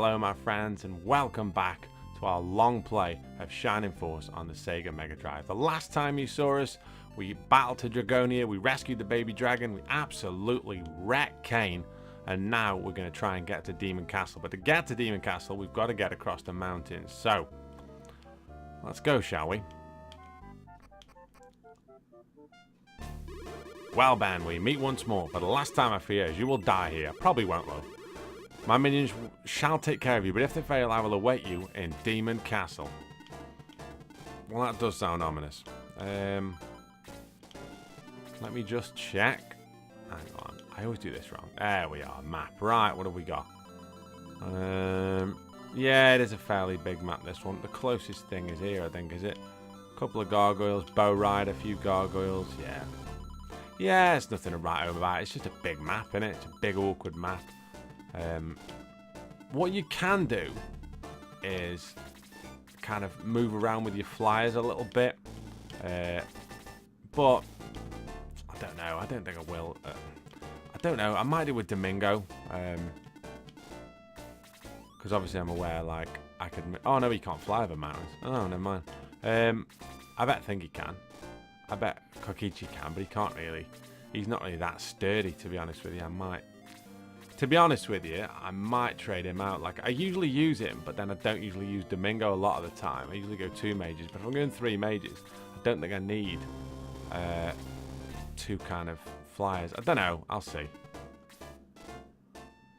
Hello my friends and welcome back to our long play of Shining Force on the Sega Mega Drive. The last time you saw us, we battled to Dragonia, we rescued the baby dragon, we absolutely wrecked Kane, and now we're going to try and get to Demon Castle. But to get to Demon Castle, we've got to get across the mountains. So, let's go, shall we? Well, Ben, we meet once more. For the last time I fear, you will die here. Probably won't, though. My minions shall take care of you, but if they fail, I will await you in Demon Castle. Well, that does sound ominous. Let me just check. Hang on. I always do this wrong. There we are. Map. Right, what have we got? Yeah, it is a fairly big map, this one. The closest thing is here, I think, is it? A couple of gargoyles, bow ride, a few gargoyles. Yeah. Yeah, it's nothing to write home about. It's just a big map, innit? It's a big, awkward map. What you can do is kind of move around with your flyers a little bit. But I don't know. I don't think I will. I don't know. I might do with Domingo. Because obviously I'm aware, like, I could... Oh, no, he can't fly over mountains. Oh, never mind. I think he can. I bet Kokichi can, but he can't really. He's not really that sturdy, to be honest with you. To be honest with you, I might trade him out. Like, I usually use him, but then I don't usually use Domingo a lot of the time. I usually go 2 mages, but if I'm going 3 mages, I don't think I need 2 kind of flyers. I don't know. I'll see.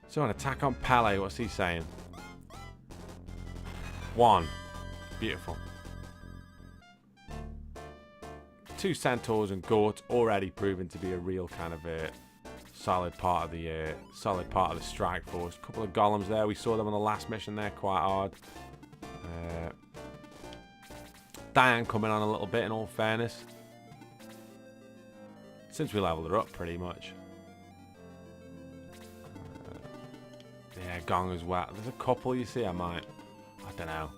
So, an attack on Pele. What's he saying? 1. Beautiful. 2 centaurs and Gort already proven to be a real kind of solid part of the strike force. A couple of golems there. We saw them on the last mission there, quite hard. Diane coming on a little bit, in all fairness, since we leveled her up pretty much. Yeah, Gong as well. There's a couple, you see. I don't know.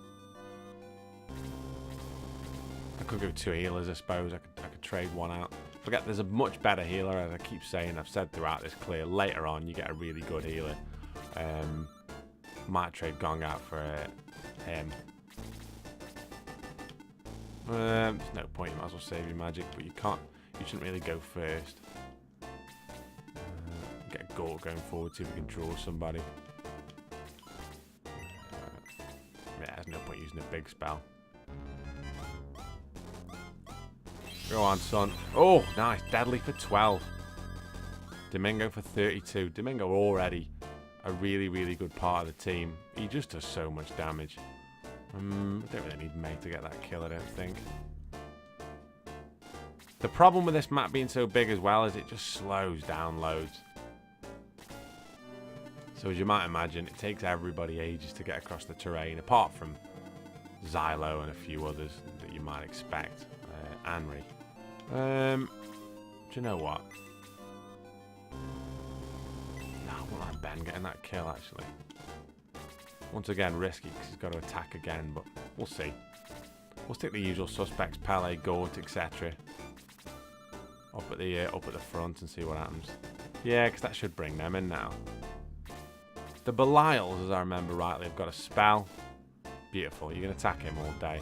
I could go 2 healers, I suppose. I could trade 1 out. Forget, there's a much better healer, as I keep saying. I've said throughout this clear. Later on, you get a really good healer. Might trade Gong out for him. There's no point. You might as well save your magic, but you can't. You shouldn't really go first. Get Gort going forward, see if we can draw somebody. Yeah, there's no point using a big spell. Go on, son. Oh, nice. Deadly for 12. Domingo for 32. Domingo already a really, really good part of the team. He just does so much damage. I don't really need May to get that kill, I don't think. The problem with this map being so big as well is it just slows down loads. So as you might imagine, it takes everybody ages to get across the terrain, apart from Xylo and a few others that you might expect. Anri. Do you know what? No, I won't like Ben getting that kill, actually. Once again, risky, because he's got to attack again, but we'll see. We'll stick the usual suspects, Pele, Gort, etc. Up at the front and see what happens. Yeah, because that should bring them in now. The Belials, as I remember rightly, have got a spell. Beautiful. You can attack him all day.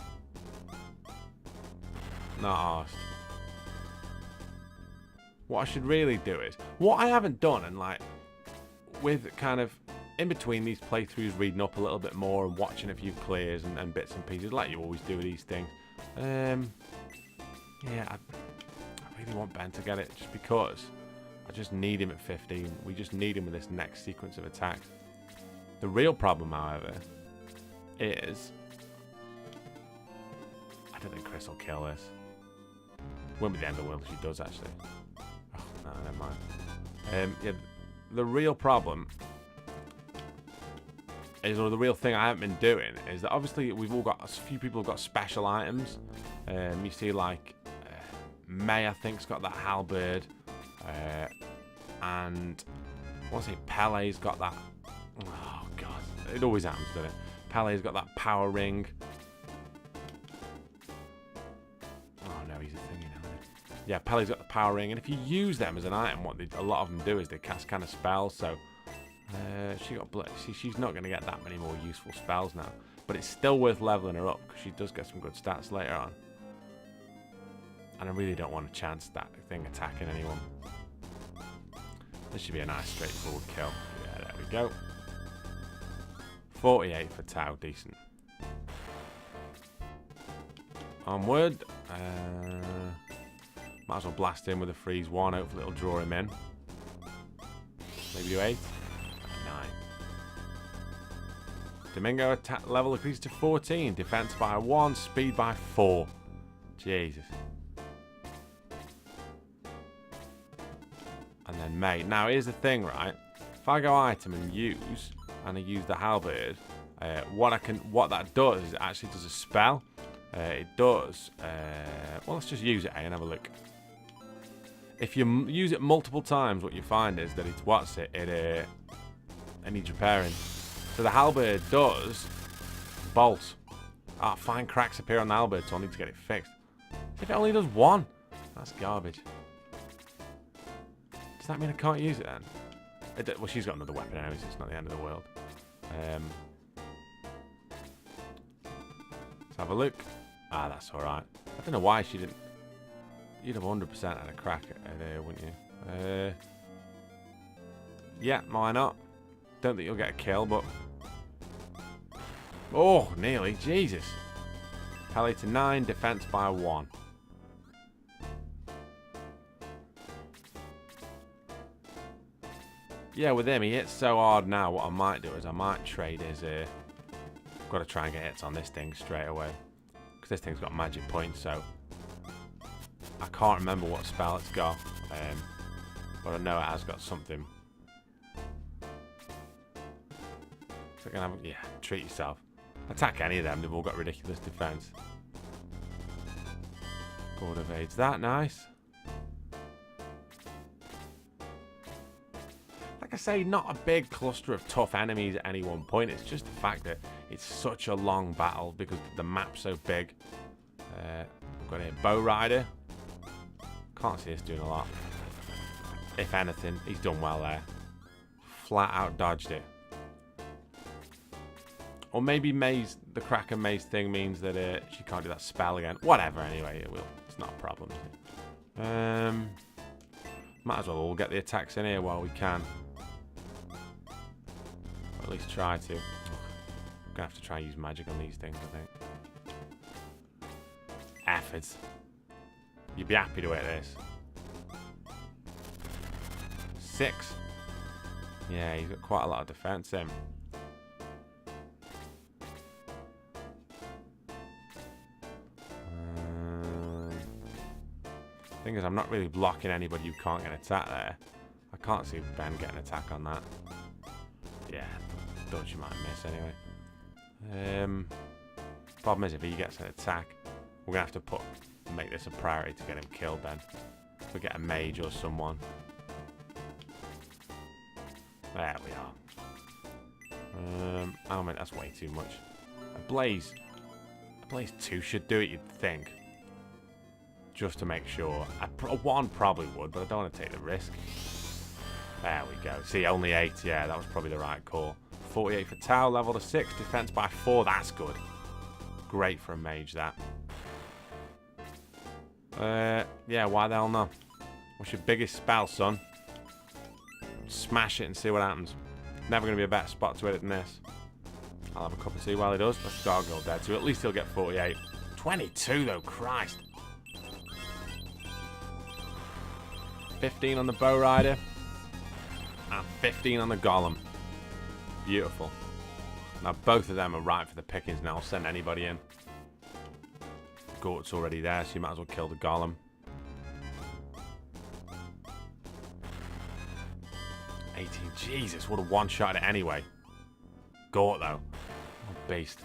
Not arsed. What I should really do is, what I haven't done, and like, with kind of, in between these playthroughs, reading up a little bit more and watching a few clears and bits and pieces, like you always do with these things. Yeah, I really want Ben to get it, just because I just need him at 15. We just need him with this next sequence of attacks. The real problem, however, is I don't think Chris will kill this. Won't be the end of the world if she does, actually. Oh, no, never mind. Yeah, the real problem is, or the real thing I haven't been doing, is that obviously we've all got, a few people have got special items. You see, like, May, I think, has got that halberd. And, what's it, Pele's got that. Oh, God. It always happens, doesn't it? Pele's got that power ring. Yeah, Pele's got the power ring, and if you use them as an item, what a lot of them do is they cast kind of spells. So She got see, she's not going to get that many more useful spells now. But it's still worth leveling her up because she does get some good stats later on. And I really don't want to chance that thing attacking anyone. This should be a nice straightforward kill. Yeah, there we go. 48 for Tau, decent. Onward. Might as well blast him with a freeze 1. Hopefully it'll draw him in. Maybe do 8. 9. Domingo attack level increases to 14. Defense by 1. Speed by 4. Jesus. And then mate. Now here's the thing, right? If I go item and I use the halberd, what that does is it actually does a spell. It does. Well, let's just use it and have a look. If you use it multiple times, what you find is that it needs repairing. So the halberd does bolt. Fine cracks appear on the halberd, so I'll need to get it fixed. If it only does 1, that's garbage. Does that mean I can't use it then? Well, she's got another weapon anyway, so it's not the end of the world. Let's have a look. That's alright. I don't know why she didn't. You'd have 100% had a crack at there, wouldn't you? Yeah, why not? Don't think you'll get a kill, but... Oh, nearly. Jesus. Pele to 9, defense by 1. Yeah, with him, he hits so hard now. What I might do is I might trade his... got to try and get hits on this thing straight away. Because this thing's got magic points, so... I can't remember what spell it's got. But I know it has got something. So yeah, treat yourself. Attack any of them, they've all got ridiculous defense. God evades that, nice. Like I say, not a big cluster of tough enemies at any one point. It's just the fact that it's such a long battle because the map's so big. We've got a bow rider. Can't see us doing a lot. If anything, he's done well there. Flat out dodged it. Or maybe May's, the Cracker Maze thing means that she can't do that spell again. Whatever, anyway, it will. It's not a problem. Might as well all get the attacks in here while we can. Or at least try to. I'm gonna have to try and use magic on these things, I think. Efforts. You'd be happy to hit this. 6. Yeah, he's got quite a lot of defense in. Thing is, I'm not really blocking anybody who can't get an attack there. I can't see Ben getting an attack on that. Yeah, thought you might miss anyway. Problem is, if he gets an attack, we're gonna have to make this a priority to get him killed then. If we get a mage or someone. There we are. Oh man, that's way too much. A blaze 2 should do it, you'd think. Just to make sure. A 1 probably would, but I don't want to take the risk. There we go. See, only 8. Yeah, that was probably the right call. 48 for Tau, level to 6, defense by 4. That's good. Great for a mage, that. Yeah, why the hell not? What's your biggest spell, son? Smash it and see what happens. Never going to be a better spot to hit it than this. I'll have a cup of tea while he does. Let's gargoyle dead, so at least he'll get 48. 22 though, Christ. 15 on the bow rider. And 15 on the golem. Beautiful. Now both of them are right for the pickings now. I'll send anybody in. Gort's already there, so you might as well kill the golem. 18. Jesus, would have one-shot it anyway. Gort, though. Oh, beast.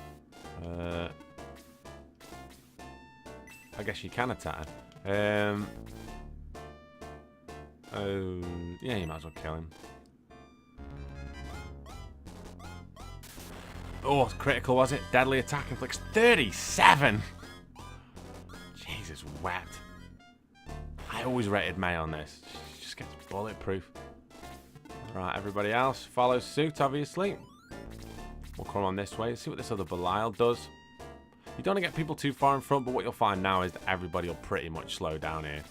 I guess you can attack him. Oh, yeah, you might as well kill him. Oh, critical, was it? Deadly attack inflicts 37! Jesus wept. I always rated May on this. She just gets bulletproof. Right, everybody else follow suit, obviously. We'll come on this way. See what this other Belial does. You don't want to get people too far in front, but what you'll find now is that everybody will pretty much slow down here.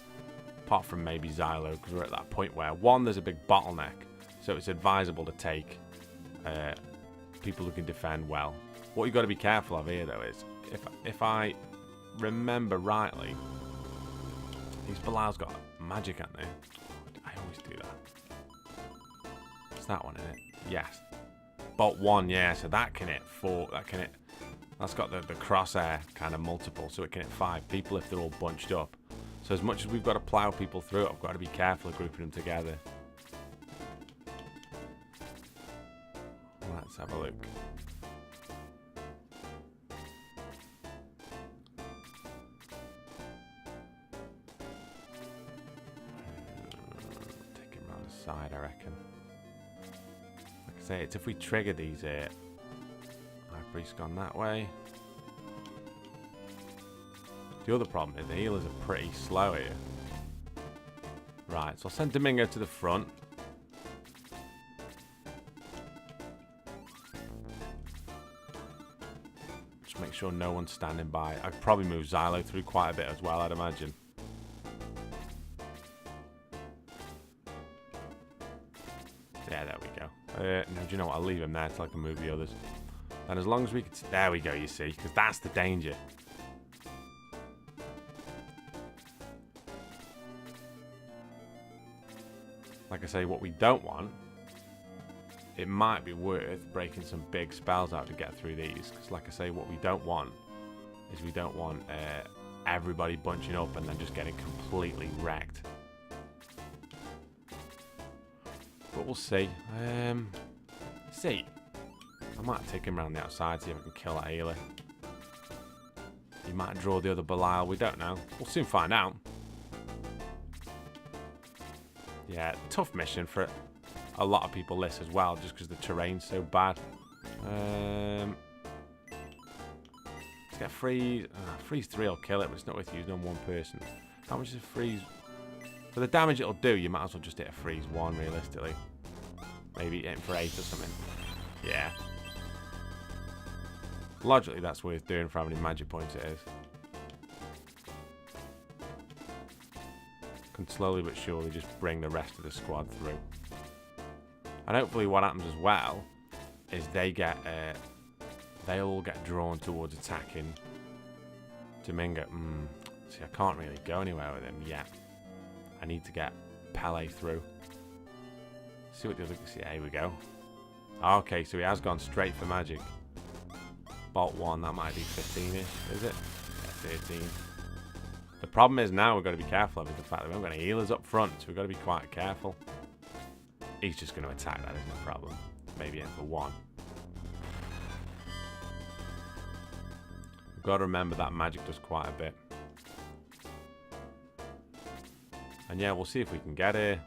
Apart from maybe Xylo, because we're at that point where, one, there's a big bottleneck. So it's advisable to take people who can defend well. What you've got to be careful of here, though, is if I remember rightly, these Belial's got magic, haven't they? I always do that. It's that one, isn't it? Yes. Bolt 1, yeah, so that can hit 4. That's got the crosshair kind of multiple, so it can hit 5 people if they're all bunched up. So as much as we've got to plow people through it, I've got to be careful of grouping them together. Let's have a look. Take him around the side, I reckon. Like I say, it's if we trigger these here. High Priest gone that way. The other problem is the healers are pretty slow here. Right, so I'll send Domingo to the front. Just make sure no one's standing by. I'd probably move Xylo through quite a bit as well, I'd imagine. Yeah, there we go. No, do you know what? I'll leave him there till I can move the others. And as long as we can... There we go, you see, because that's the danger. Like I say, what we don't want, it might be worth breaking some big spells out to get through these. Because like I say, what we don't want is we don't want everybody bunching up and then just getting completely wrecked. But we'll see. I might take him around the outside, see if I can kill that healer. He might draw the other Belial, we don't know. We'll soon find out. Yeah, tough mission for a lot of people this as well, just because the terrain's so bad. Let's get freeze. Freeze 3 will kill it, but it's not worth using on one person. How much is freeze? For the damage it'll do, you might as well just hit a freeze 1 realistically. Maybe hit for 8 or something. Yeah. Logically, that's worth doing for how many magic points it is. Can slowly but surely just bring the rest of the squad through. And hopefully what happens as well is they all get drawn towards attacking Domingo. See, I can't really go anywhere with him yet. I need to get Pele through. See what the other... See, here we go. Okay, so he has gone straight for magic. Bolt 1, that might be 15-ish, is it? Yeah, 13. The problem is now we've got to be careful of is the fact that we haven't got any healers up front, so we've got to be quite careful. He's just going to attack, that isn't a problem. Maybe in for 1. We've got to remember that magic does quite a bit. And yeah, we'll see if we can get here.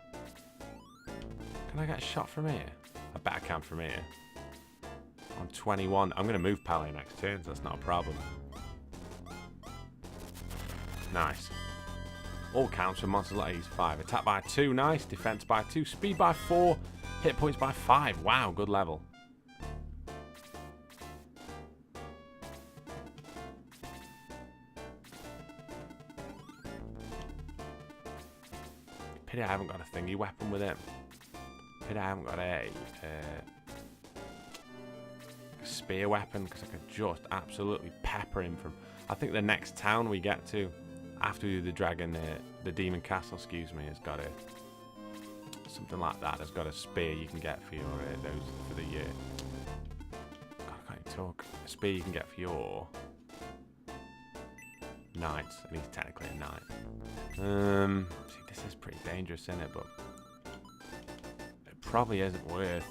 Can I get a shot from here? I bet I can from here. I'm 21. I'm going to move Pele next turn, so that's not a problem. Nice. All counts for monsters like these 5. Attack by 2, nice. Defense by 2. Speed by 4. Hit points by 5. Wow, good level. Pity I haven't got a thingy weapon with him. Pity I haven't got a spear weapon, because I could just absolutely pepper him from... I think the next town we get to after we do the dragon, the demon castle, excuse me, has got a something like that. Has got a spear you can get for your God, I can't even talk. A spear you can get for your knights, and he's technically a knight. See, this is pretty dangerous, isn't it? But it probably isn't worth.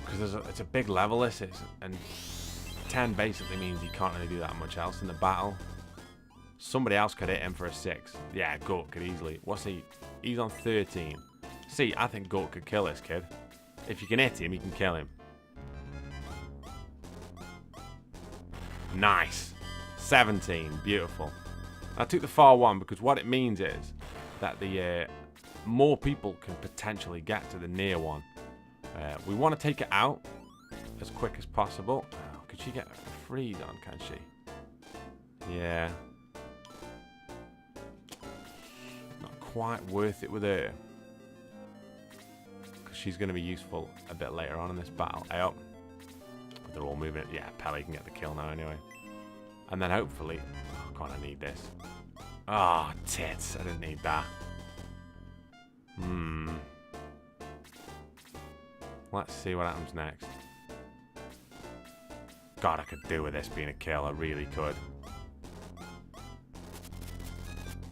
Because it's a big level, this is, and 10 basically means he can't really do that much else in the battle. Somebody else could hit him for a 6. Yeah, Gort could easily. What's he? He's on 13. See, I think Gort could kill this kid. If you can hit him, you can kill him. Nice. 17. Beautiful. I took the far one because what it means is that the more people can potentially get to the near one. We want to take it out as quick as possible. Oh, could she get a freeze on, can she? Yeah. Not quite worth it with her. Because she's going to be useful a bit later on in this battle. Hey up. They're all moving it. Yeah, Pele can get the kill now anyway. And then hopefully... Oh, God, I need this. Ah, oh, tits. I didn't need that. Let's see what happens next. God, I could do with this being a kill. I really could.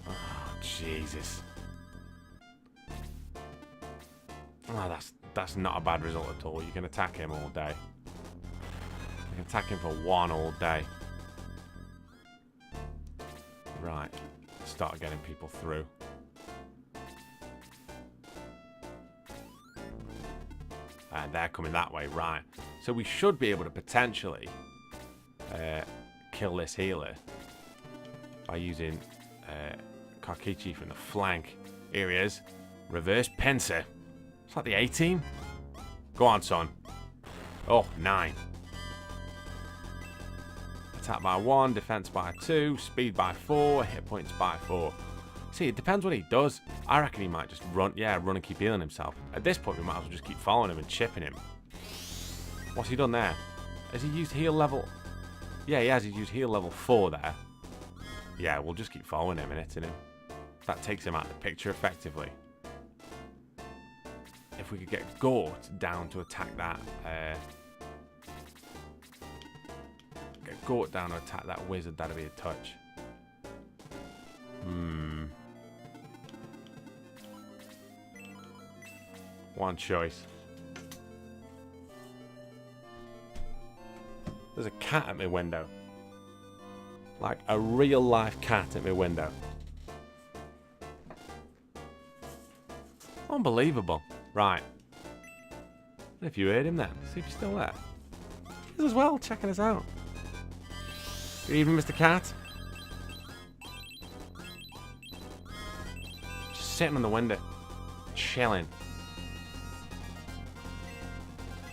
Oh, Jesus. Oh, that's not a bad result at all. You can attack him all day. You can attack him for one all day. Right. Start getting people through. And they're coming that way, right. So we should be able to potentially kill this healer by using Karkichi from the flank. Here he is. Reverse pincer. It's like the A-team. Go on, son. Oh, 9. Attack by 1, defense by 2, speed by 4, hit points by 4. See, it depends what he does. I reckon he might just run and keep healing himself. At this point, we might as well just keep following him and chipping him. What's he done there? Has he used heal level? Yeah, he has. He's used heal level 4 there. Yeah, we'll just keep following him and hitting him. That takes him out of the picture effectively. If we could get Gort down to attack that... get Gort down to attack that wizard, that'd be a touch. One choice. There's a cat at my window. Like a real life cat at my window. Unbelievable. Right. If you heard him then, see if he's still there. He's as well, checking us out. Good evening, Mr. Cat. Just sitting on the window. Chilling.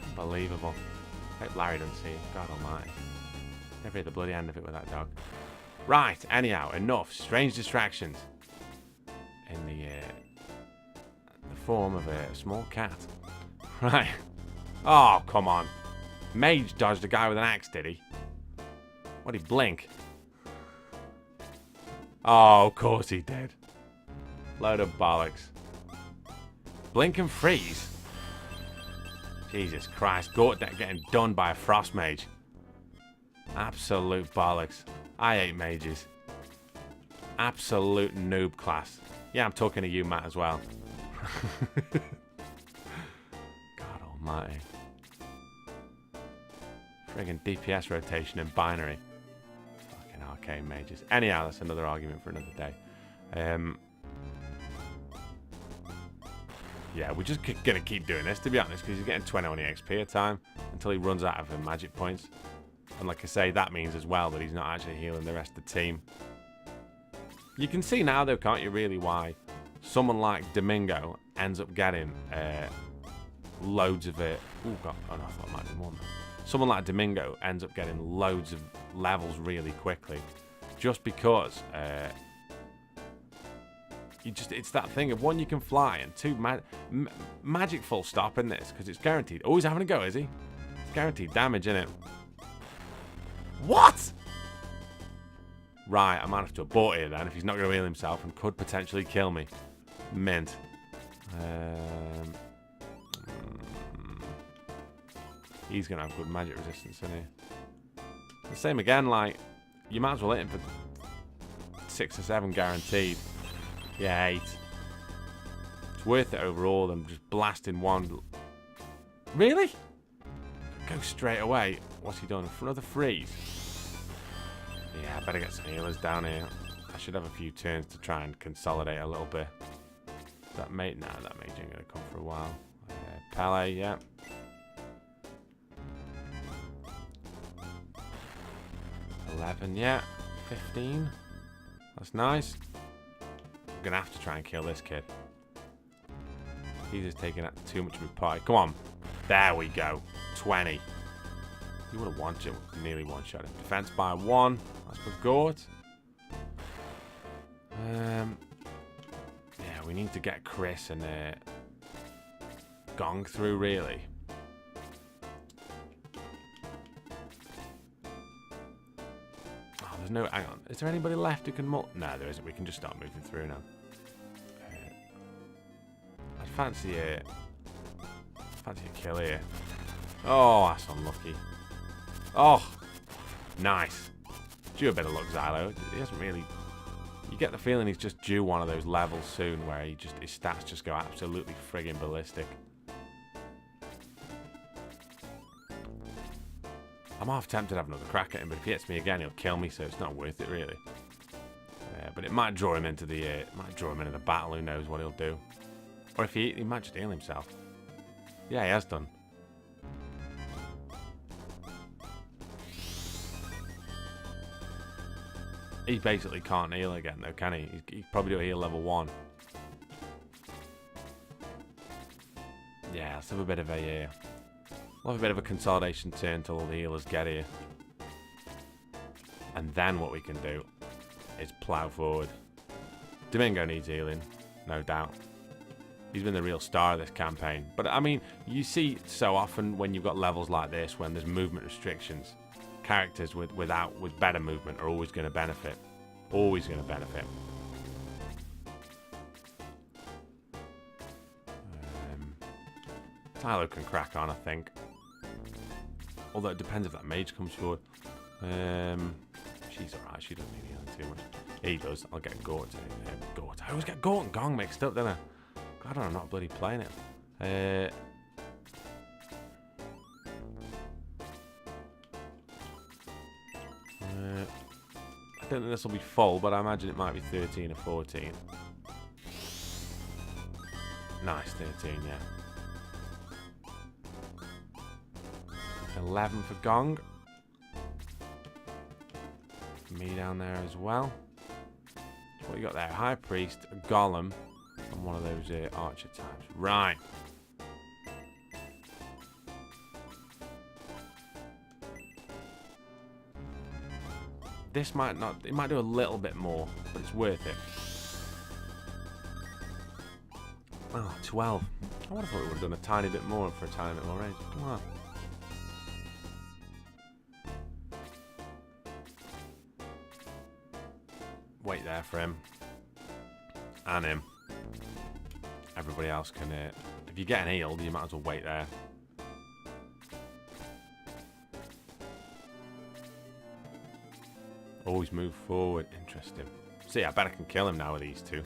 Unbelievable. Hope Larry doesn't see it. God almighty. Never hit the bloody end of it with that dog. Right, anyhow, enough. Strange distractions. In the form of a small cat. Right. Oh, come on. Mage dodged a guy with an axe, did he? What did he blink? Oh, of course he did. Load of bollocks. Blink and freeze. Jesus Christ. Gortek getting done by a frost mage. Absolute bollocks. I hate mages. Absolute noob class. Yeah, I'm talking to you, Matt, as well. God almighty. Friggin' DPS rotation in binary. Fucking arcane mages. Anyhow, that's another argument for another day. Yeah, we're just gonna keep doing this, to be honest, because he's getting 20 on the XP a time until he runs out of the magic points. And like I say, that means as well that he's not actually healing the rest of the team. You can see now, though, can't you, really, why someone like Domingo ends up getting loads of it. Oh, God. Oh, no, I thought it might be more than that. Someone like Domingo ends up getting loads of levels really quickly. Just because it's that thing of, one, you can fly, and two, magic full stop in this, because it's guaranteed. Oh, he's having a go, is he? It's guaranteed damage, isn't it? What? Right, I might have to abort here then if he's not going to heal himself and could potentially kill me. Mint. He's going to have good magic resistance, isn't he? The same again, like, you might as well hit him for 6 or 7 guaranteed. Yeah, 8. It's worth it overall than just blasting one. Really? Go straight away. What's he done? For another freeze? Yeah, I better get some healers down here. I should have a few turns to try and consolidate a little bit. That mate? Nah, that mage ain't going to come for a while. Pele, yeah. $11, yeah. 15. That's nice. I'm going to have to try and kill this kid. He's just taking out too much of my pie. Come on. There we go. 20. He would have one-shot, nearly one-shot him. Defense by 1. That's for Gort. Yeah, we need to get Chris and Gong through, really. Oh, there's no... Hang on. Is there anybody left who can... No, there isn't. We can just start moving through now. I'd fancy a kill here. Oh, that's unlucky. Oh, nice. Due a bit of luck, Xylo. He hasn't really... You get the feeling he's just due one of those levels soon where his stats just go absolutely friggin' ballistic. I'm half tempted to have another crack at him, but if he hits me again, he'll kill me, so it's not worth it, really. But it might draw him into the battle. Who knows what he'll do? Or if he might just heal himself. Yeah, he has done. He basically can't heal again, though, can he? He'd probably do a heal level 1. Yeah, let's have a bit of a consolidation turn until all the healers get here, and then what we can do is plow forward. Domingo needs healing, no doubt. He's been the real star of this campaign. But I mean, you see so often when you've got levels like this, when there's movement restrictions, characters with better movement are always going to benefit. Always going to benefit. Tyler can crack on, I think. Although it depends if that mage comes forward. She's alright. She doesn't need healing too much. He does. I'll get Gort. Gort. I always get Gort and Gong mixed up, don't I? God, I'm not bloody playing it. I don't think this will be full, but I imagine it might be 13 or 14. Nice, 13, yeah. 11 for Gong. Me down there as well. What you got there? High Priest, a Golem, and one of those archer types. Right. This might not... It might do a little bit more, but it's worth it. Oh, 12. I would have thought we would have done a tiny bit more for a tiny bit more range. Come on. Wait there for him. And him. Everybody else can... if you're getting healed, you might as well wait there. Always move forward. Interesting. See, I bet I can kill him now with these two.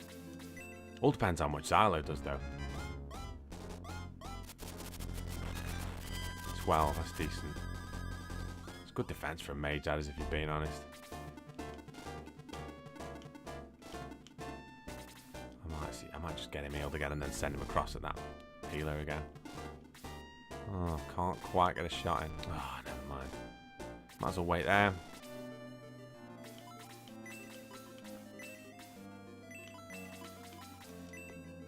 All depends how much Xylo does, though. 12, that's decent. It's good defense for a mage, that is, if you're being honest. I might just get him healed again and then send him across at that healer again. Oh, can't quite get a shot in. Oh, never mind. Might as well wait there.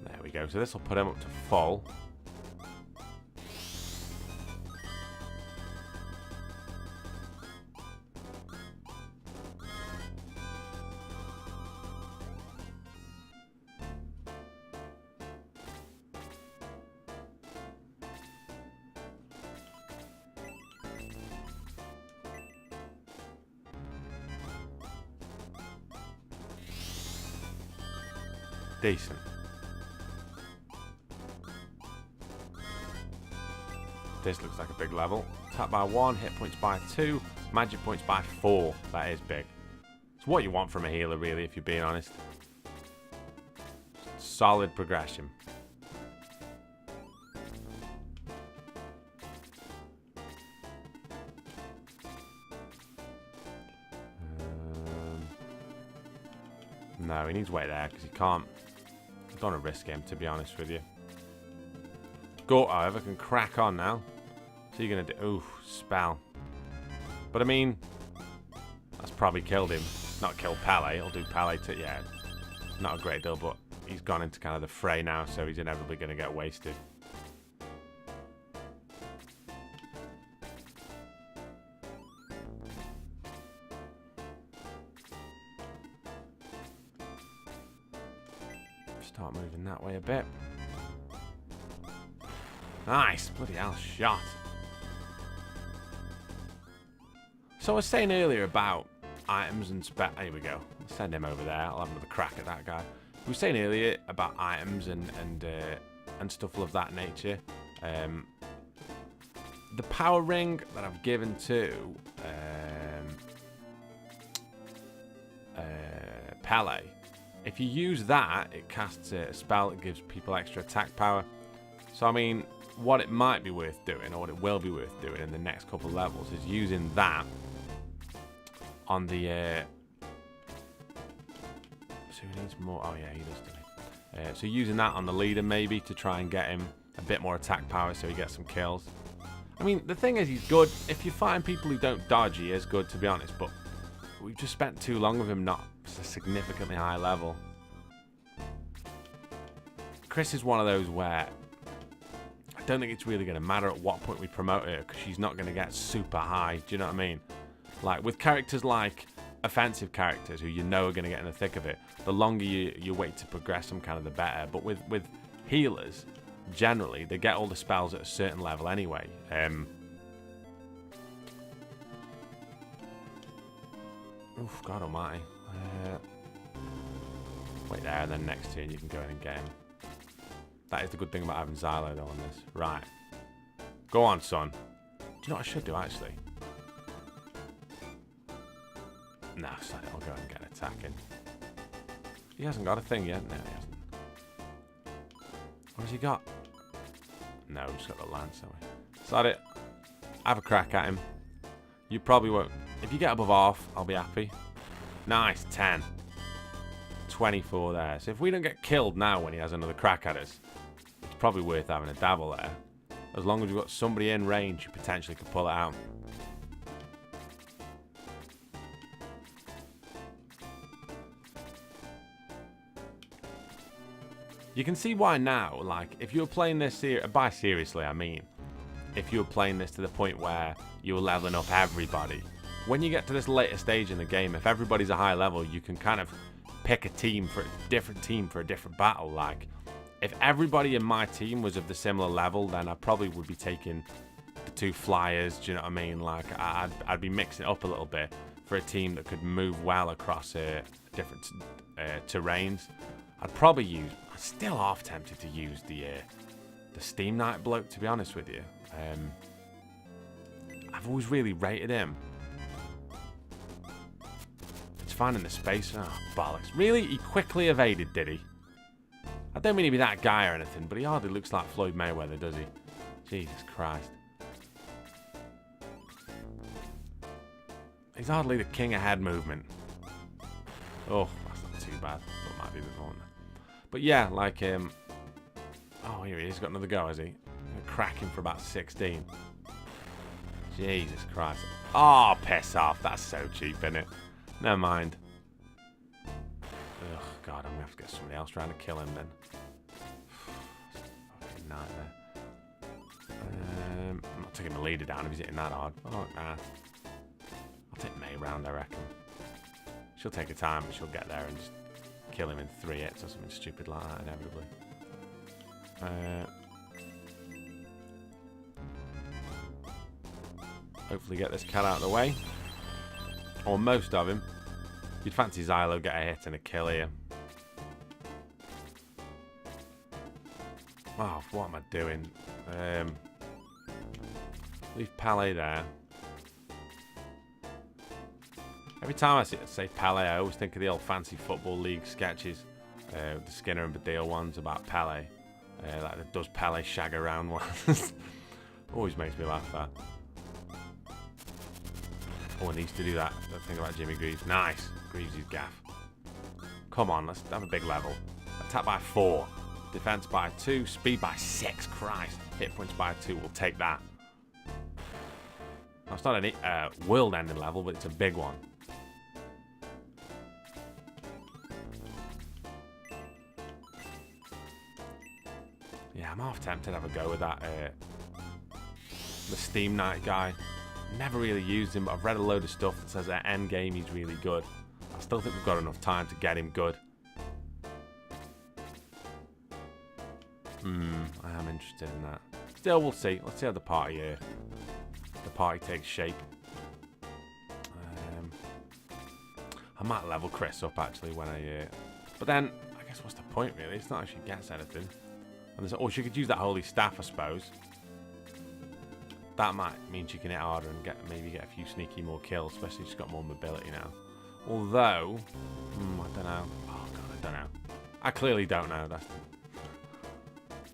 There we go. So this will put him up to full. Decent. This looks like a big level. Attack by 1, hit points by 2, magic points by 4. That is big. It's what you want from a healer, really, if you're being honest. Solid progression. No, he needs to wait there because he can't. I don't want to risk him, to be honest with you. Gort, however, can crack on now. So you're going to do... Ooh, spell. But, I mean... That's probably killed him. Not killed Pele. It'll do Pele to... Yeah. Not a great deal, but... he's gone into kind of the fray now, so he's inevitably going to get wasted. Start moving that way a bit. Nice. Bloody hell, shot. So I was saying earlier about items and spec. Here we go. I'll send him over there. I'll have another crack at that guy. We were saying earlier about items and stuff of that nature. The power ring that I've given to Pele. If you use that, it casts a spell that gives people extra attack power. So, I mean, what it might be worth doing, or what it will be worth doing in the next couple of levels, is using that on the... so he needs more... Oh, yeah, he does, doesn't he? So using that on the leader, maybe, to try and get him a bit more attack power so he gets some kills. I mean, the thing is, he's good. If you find people who don't dodge, he is good, to be honest, but we've just spent too long with him not a significantly high level. Chris is one of those where I don't think it's really going to matter at what point we promote her, because she's not going to get super high. Do you know what I mean? Like with characters like offensive characters who you know are going to get in the thick of it, the longer you wait to progress them, kind of the better. But with healers, generally they get all the spells at a certain level anyway. Oof, God almighty. Wait there, and then next turn you can go in and get him. That is the good thing about having Xylo, though, on this. Right. Go on, son. Do you know what I should do, actually? Nah, I'll go and get attacking. He hasn't got a thing yet. No, he hasn't. What has he got? No, he's got the lance, haven't we? Is that it? Have a crack at him. You probably won't. If you get above half, I'll be happy. Nice, 10. 24 there. So if we don't get killed now when he has another crack at us, it's probably worth having a dabble there. As long as we've got somebody in range who potentially could pull it out. You can see why now, like, if you were playing this by seriously, I mean, if you were playing this to the point where you were leveling up everybody, when you get to this later stage in the game, if everybody's a high level, you can kind of pick a team for a different battle. Like, if everybody in my team was of the similar level, then I probably would be taking the 2 flyers. Do you know what I mean? Like, I'd be mixing it up a little bit for a team that could move well across different terrains. I'd probably use. I'm still half tempted to use the Steam Knight bloke, to be honest with you. I've always really rated him. It's finding the space. Oh, bollocks. Really? He quickly evaded, did he? I don't mean to be that guy or anything, but he hardly looks like Floyd Mayweather, does he? Jesus Christ. He's hardly the king of head movement. Oh, that's not too bad. That might be a bit more. But yeah, like, oh, here he is. He's got another go, has he? Crack him for about 16. Jesus Christ. Oh, piss off. That's so cheap, isn't it? Never mind. Ugh, God, I'm going to have to get somebody else trying to kill him then. Fucking nightmare. I'm not taking the leader down if he's hitting that hard. Oh, nah. I'll take May round, I reckon. She'll take her time, but she'll get there and just kill him in 3 hits or something stupid like that, inevitably. Hopefully get this cat out of the way. Or most of him. You'd fancy Xylo get a hit and a kill here. Oh, what am I doing? Leave Pele there. Every time I say Pele, I always think of the old fancy football league sketches. The Skinner and Badil ones about Pele. Like the Does Pele Shag Around ones. Always makes me laugh, that. Oh, and he used to do that thing about Jimmy Greaves. Nice. Greaves' gaff. Come on, let's have a big level. Attack by 4. Defense by 2. Speed by 6. Christ. Hit points by 2. We'll take that. Now, it's not a world-ending level, but it's a big one. I'm half tempted to have a go with that, the Steam Knight guy. Never really used him, but I've read a load of stuff that says at end game he's really good. I still think we've got enough time to get him good. I am interested in that. Still, we'll see. Let's see how the party takes shape. I might level Chris up actually when I. But then I guess what's the point really? It's not actually gets anything. And oh, she could use that holy staff, I suppose. That might mean she can hit harder and maybe get a few sneaky more kills, especially if she's got more mobility now. Although, I don't know. Oh god, I don't know. I clearly don't know. That's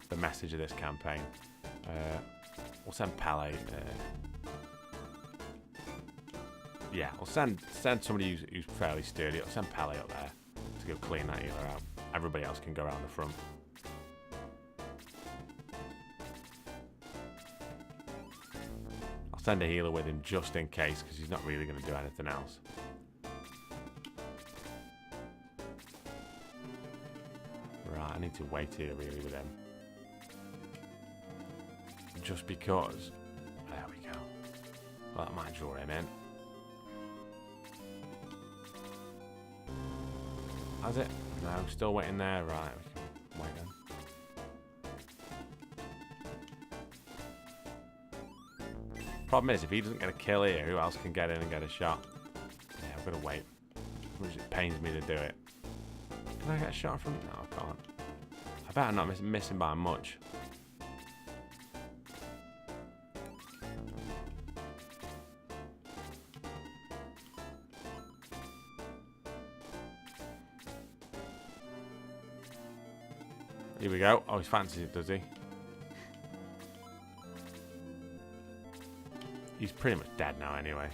the message of this campaign. We'll send Pele. Yeah, we'll send somebody who's fairly sturdy. I'll send Pele up there to go clean that healer out. Everybody else can go around the front. I'll send a healer with him just in case, because he's not really going to do anything else. Right, I need to wait here really with him. Just because. There we go. Well, that might draw him in. Has it? No, still waiting there. Right, we can wait then. Problem is, if he doesn't get a kill here, who else can get in and get a shot? Yeah, I've got to wait. Which it pains me to do it. Can I get a shot from? No, I can't. I bet I'm not missing by much. Here we go. Oh, he fancies it, does he? He's pretty much dead now anyway.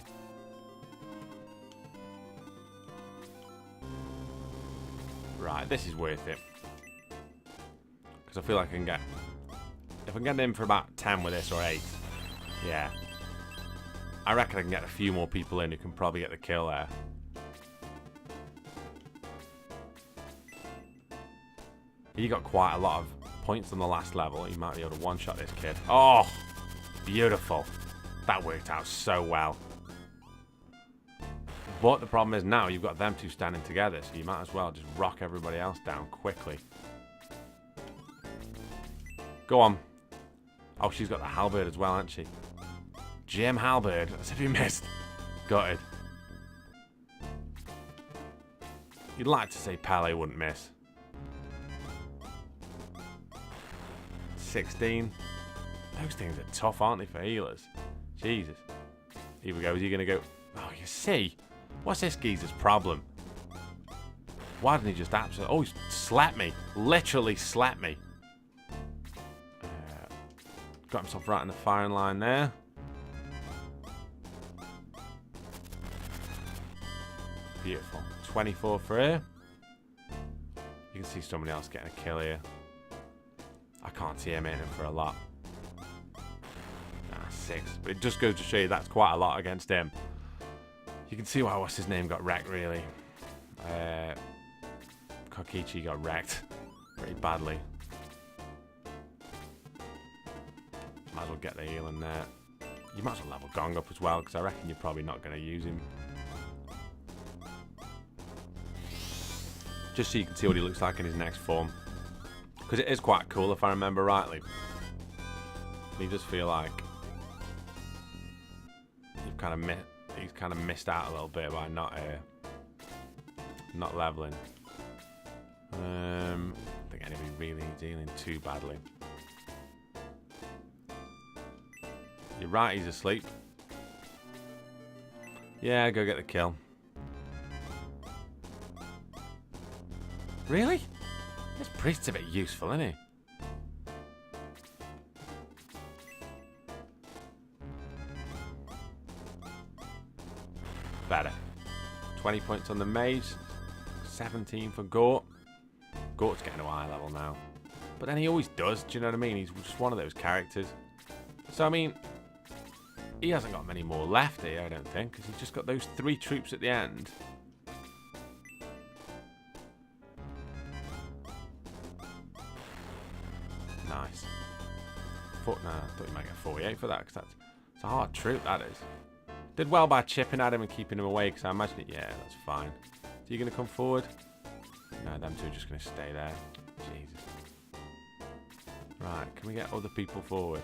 Right, this is worth it. Because I feel like I can get... If I can get in for about 10 with this, or 8. Yeah. I reckon I can get a few more people in who can probably get the kill there. He got quite a lot of points on the last level. He might be able to one-shot this kid. Oh, beautiful. That worked out so well. But the problem is now you've got them two standing together, so you might as well just rock everybody else down quickly. Go on. Oh, she's got the halberd as well, hasn't she? Jim Halberd. As if he missed. Got it. You'd like to say Pele wouldn't miss. 16. Those things are tough, aren't they, for healers? Jesus. Here we go. Is he going to go? Oh, you see? What's this geezer's problem? Why didn't he just absolutely... Oh, he slapped me. Literally slapped me. Got himself right in the firing line there. Beautiful. 24 for here. You can see somebody else getting a kill here. I can't see him in for a lot. 6. But it just goes to show you that's quite a lot against him. You can see why what's his name got wrecked, really. Kokichi got wrecked pretty badly. Might as well get the heal in there. You might as well level Gong up as well, because I reckon you're probably not going to use him. Just so you can see what he looks like in his next form. Because it is quite cool, if I remember rightly. And you just feel like he's kind of missed out a little bit by not leveling. I don't think anybody really dealing too badly. You're right, he's asleep. Yeah, go get the kill. Really? This priest's a bit useful, isn't he? Better. 20 points on the mage. 17 for Gort. Gort's getting to a high level now. But then he always does, do you know what I mean? He's just one of those characters. So, I mean, he hasn't got many more left here, I don't think, because he's just got those 3 troops at the end. Nice. No, I thought you might get 48 for that, because it's a hard troop, that is. Did well by chipping at him and keeping him away, because I imagine it... Yeah, that's fine. So you going to come forward? No, them two are just going to stay there. Jesus. Right, can we get other people forward?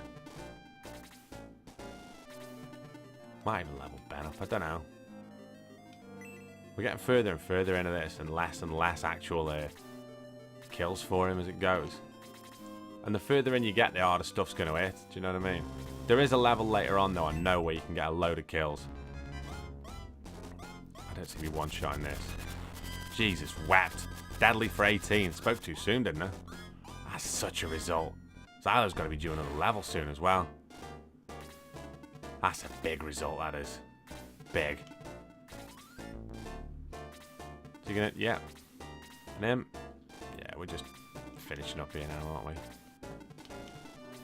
Might even level Ben up, I don't know. We're getting further and further into this and less actual kills for him as it goes. And the further in you get, the harder stuff's going to hit. Do you know what I mean? There is a level later on, though, I know, where you can get a load of kills. I don't see me one-shotting this. Jesus, wept. Deadly for 18. Spoke too soon, didn't I? That's such a result. Xylo's got to be due another level soon as well. That's a big result, that is. Big. So you're gonna... Yeah. And him... Yeah, we're just finishing up here now, aren't we?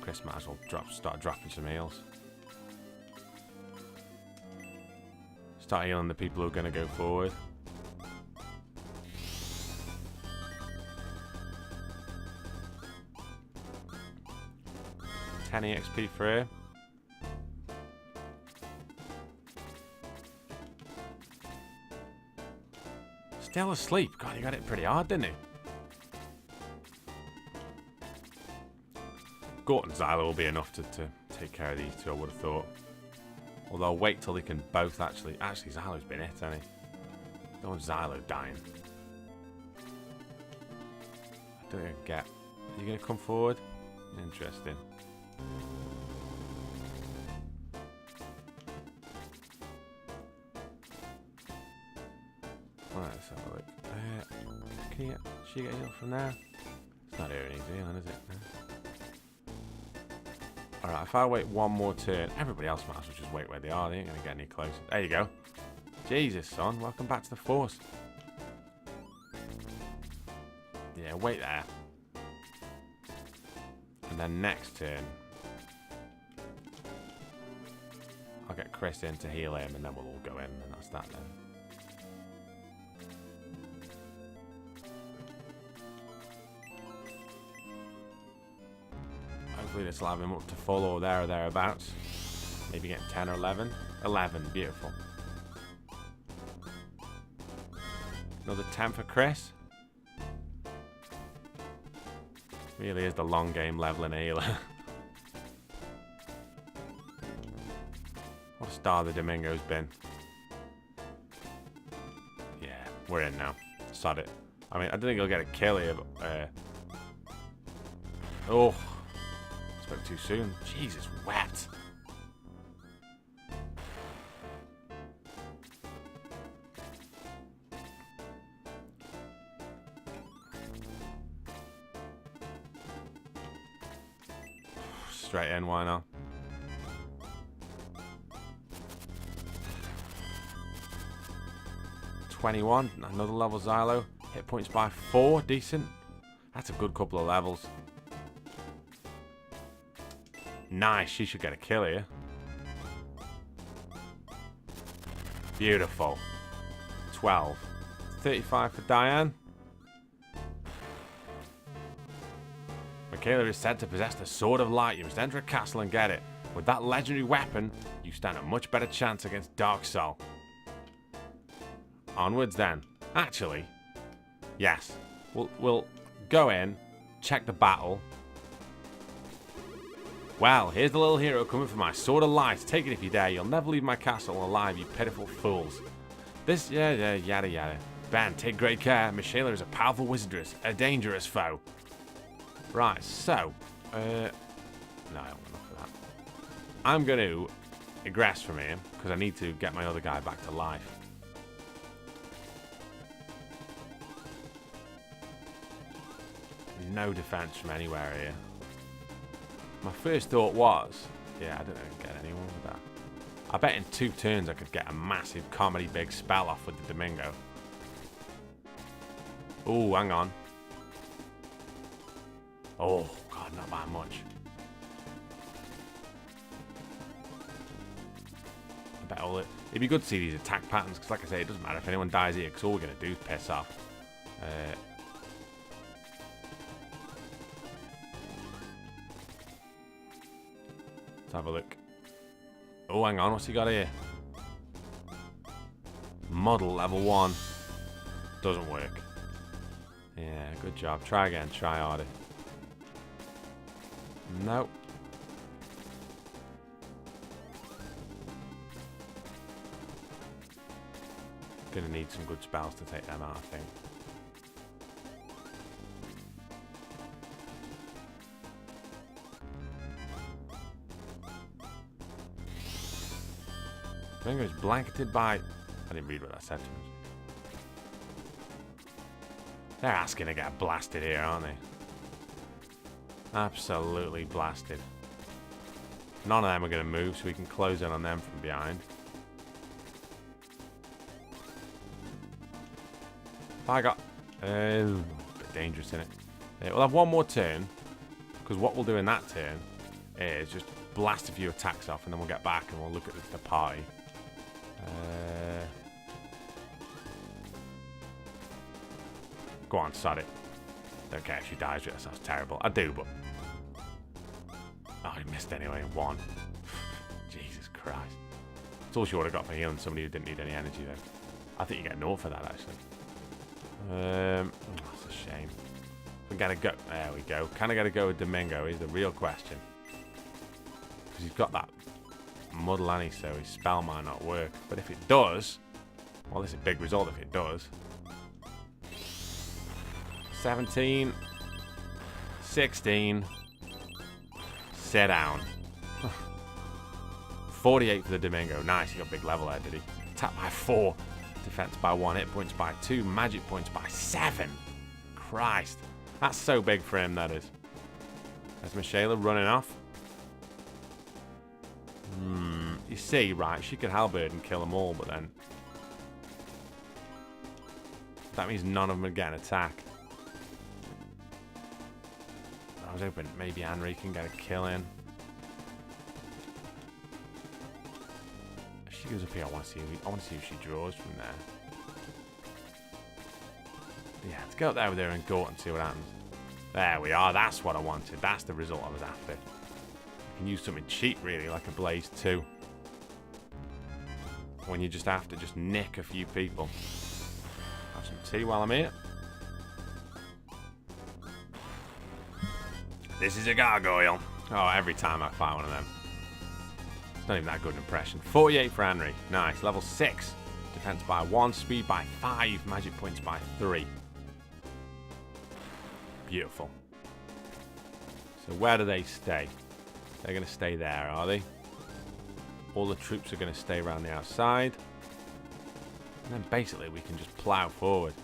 Chris might as well start dropping some heals. Start healing the people who are going to go forward. $10 EXP for her. Still asleep. God, he got it pretty hard, didn't he? Gort and Xylo will be enough to take care of these two, I would have thought. Although I'll wait till they can both actually... Actually, Xylo's been hit, hasn't he? Don't want Xylo dying. I don't even get... Are you going to come forward? Interesting. Alright, let's have a look. Can she get healed from there? It's not here any healing, is it? No. Alright, if I wait one more turn, everybody else might as well just wait where they are. They ain't going to get any closer. There you go. Jesus, son. Welcome back to the Force. Yeah, wait there. And then next turn, I'll get Chris in to heal him, and then we'll all go in, and that's that then. Hopefully this will have him up to full or there or thereabouts. Maybe get 10 or 11. 11, beautiful. Another 10 for Chris. Really is the long game leveling a healer. What a star the Domingo's been. Yeah, we're in now. Sod it. I mean, I don't think he'll get a kill here, but... Oh. Spoke too soon. Jesus, wet. Straight in, why not? $21, another level Xylo. Hit points by 4, decent. That's a good couple of levels. Nice, she should get a kill here. Beautiful. 12. 35 for Diane. Mishaela is said to possess the Sword of Light. You must enter a castle and get it. With that legendary weapon, you stand a much better chance against Dark Soul. Onwards then. Actually, yes. We'll go in, check the battle. Well, here's the little hero coming for my Sword of Light. Take it if you dare. You'll never leave my castle alive, you pitiful fools. This, yada yada. Ben, take great care. Mishaela is a powerful wizardess, a dangerous foe. Right, so, no, I don't want enough for that. I'm going to egress from here, because I need to get my other guy back to life. No defense from anywhere here. My first thought was, yeah, I don't know if I can get anyone with that. I bet in 2 turns I could get a massive comedy big spell off with the Domingo. Ooh, hang on. Oh, God, not by much. I bet it'd be good to see these attack patterns, because like I say, it doesn't matter if anyone dies here, because all we're going to do is piss off. Let's have a look. Oh, hang on. What's he got here? Model level 1. Doesn't work. Yeah, good job. Try again. Try harder. Nope. Gonna need some good spells to take them out, I think. Finger is blanketed by... I didn't read what that said to us. They're asking to get blasted here, aren't they? Absolutely blasted. None of them are going to move, so we can close in on them from behind. I got... a bit dangerous, isn't it? Yeah, we'll have one more turn. Because what we'll do in that turn is just blast a few attacks off, and then we'll get back and we'll look at the party. Go on, sod it. Don't care if she dies. That sounds terrible. I do, but... Oh, he missed anyway. 1. Jesus Christ. That's all she would have got for healing somebody who didn't need any energy then. I think you get 0 for that, actually. That's a shame. We gotta go. There we go. Can I gotta go with Domingo is the real question. Because he's got that muddle, and so his spell might not work. But if it does, well, this is a big result if it does. 17. 16. Sit down. 48 for the Domingo. Nice, he got big level there, did he? Attack by 4. Defense by 1. Hit points by 2. Magic points by 7. Christ. That's so big for him, that is. There's Mishaela running off. You see, right, she could halberd and kill them all, but then... that means none of them would get an attack. I was hoping maybe Henry can get a kill in. If she goes up here, I want to see if she draws from there. Yeah, let's go up there with her and go and see what happens. There we are. That's what I wanted. That's the result I was after. You can use something cheap, really, like a Blaze 2. When you just have to just nick a few people. Have some tea while I'm here. This is a gargoyle. Oh, every time I fight one of them. It's not even that good an impression. 48 for Henry. Nice. Level 6. Defense by 1. Speed by 5. Magic points by 3. Beautiful. So where do they stay? They're going to stay there, are they? All the troops are going to stay around the outside. And then basically we can just plow forward.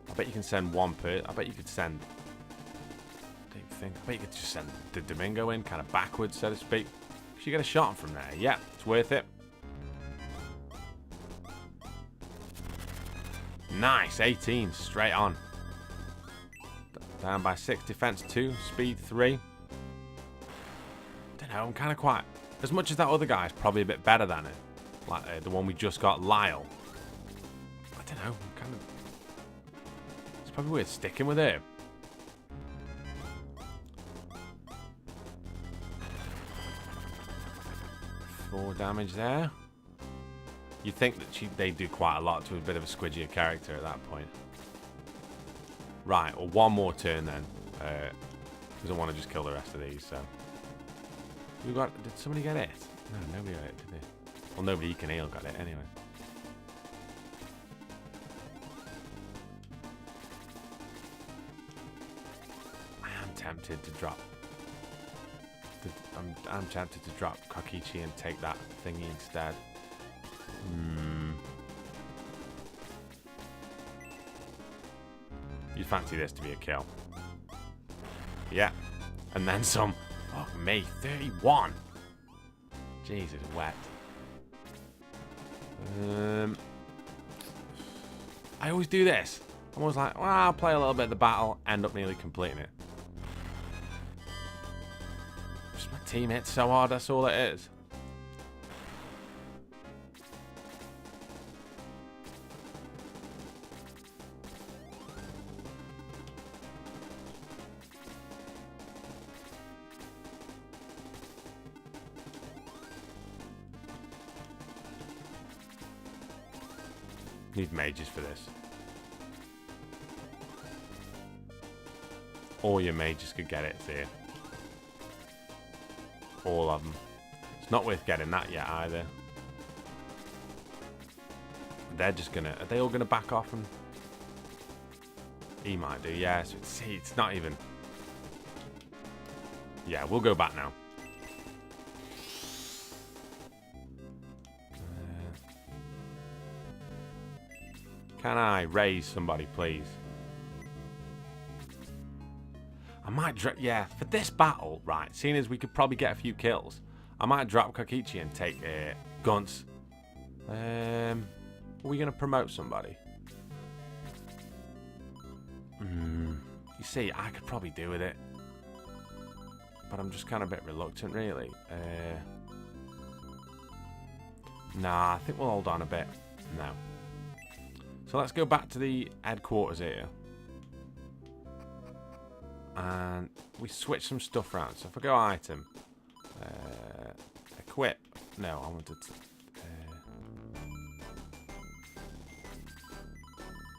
I bet you can send one per... I bet you could send... I bet you could just send the Domingo in kind of backwards, so to speak. She get a shot from there. Yeah, it's worth it. Nice. 18. Straight on. Down by 6. Defense 2. Speed 3. Don't know. I'm kind of quite... as much as that other guy is probably a bit better than it. Like the one we just got, Lyle. I don't know. I'm kind of... it's probably weird sticking with him. 4 damage there. You'd think that they do quite a lot to a bit of a squidgier character at that point. Right, well, one more turn then. Because I want to just kill the rest of these, so. We got... did somebody get it? No, nobody got it, did they? Well, nobody you can heal got it anyway. I am tempted to drop... I'm tempted to drop Kokichi and take that thingy instead. You'd fancy this to be a kill. Yeah. And then some. Fuck me. 31. Jesus, wet. I always do this. I'm always like, well, I'll play a little bit of the battle, end up nearly completing it. Just my team hits so hard, that's all it is. Need mages for this. All your mages could get it here. All of them. It's not worth getting that yet either. They're just gonna... Are they all gonna back off and... He might do, yeah. So see, it's not even... Yeah, we'll go back now. Can I raise somebody, please? I might drop... Yeah, for this battle, right, seeing as we could probably get a few kills, I might drop Kokichi and take Gunts. Are we going to promote somebody? You see, I could probably do with it. But I'm just kind of a bit reluctant, really. Nah, I think we'll hold on a bit. No. So let's go back to the headquarters here. And we switch some stuff around. So if I go item, equip. No, I wanted to...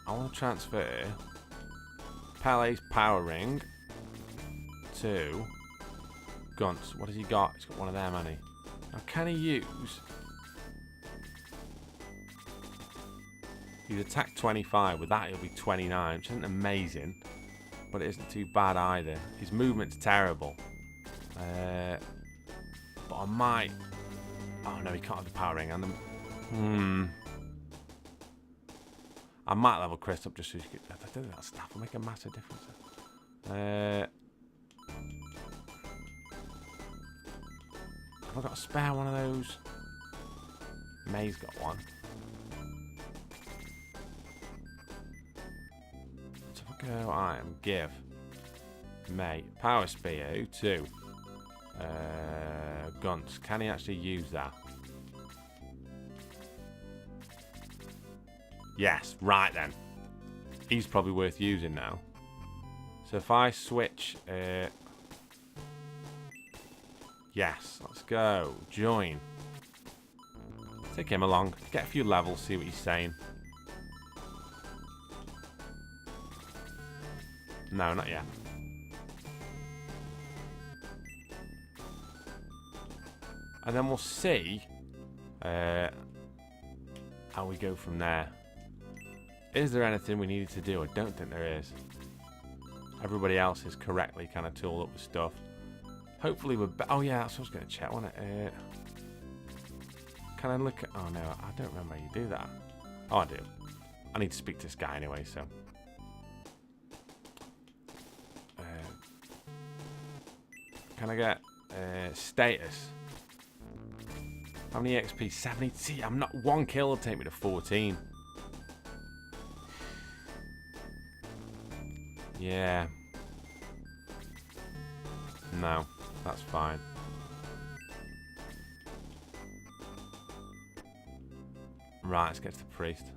I want to transfer Pele's power ring to Gunts. What has he got? He's got one of them, hasn't he? Now, can he use... He's attack 25. With that, he'll be 29, which isn't amazing. But it isn't too bad either. His movement's terrible. But I might... Oh, no, he can't have the power ring. And I might level Chris up just so he could... I don't think that staff will make a massive difference. Have I got a spare one of those? May's got one. So if I go item, give May power spear to Gunts. Can he actually use that? Yes, right then. He's probably worth using now. So if I switch... yes, let's go. Join. Take him along. Get a few levels, see what he's saying. No, not yet. And then we'll see how we go from there. Is there anything we needed to do? I don't think there is. Everybody else is correctly kind of tooled up with stuff. Hopefully we're... Oh, yeah, that's what I was going to check, wasn't it? Can I look at... Oh, no, I don't remember how you do that. Oh, I do. I need to speak to this guy anyway, so... can I get status? How many XP? 70. See, I'm not... One kill will take me to 14. Yeah. No, that's fine. Right, let's get to the priest.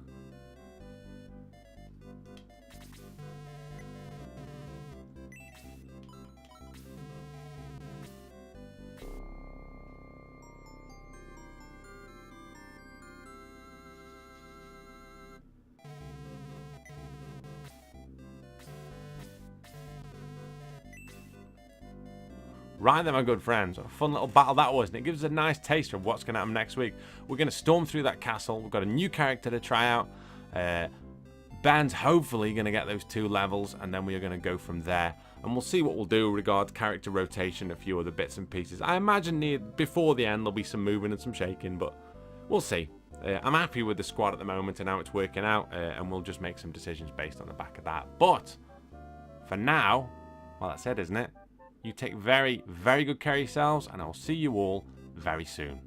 Right then, my good friends, what a fun little battle that was, and it gives us a nice taster of what's going to happen next week. We're going to storm through that castle. We've got a new character to try out. Ben's hopefully going to get those 2 levels, and then we are going to go from there. And we'll see what we'll do regarding character rotation, a few other bits and pieces. I imagine before the end there'll be some moving and some shaking, but we'll see. I'm happy with the squad at the moment and how it's working out, and we'll just make some decisions based on the back of that. But for now, well, that's it, isn't it? You take very, very good care of yourselves, and I'll see you all very soon.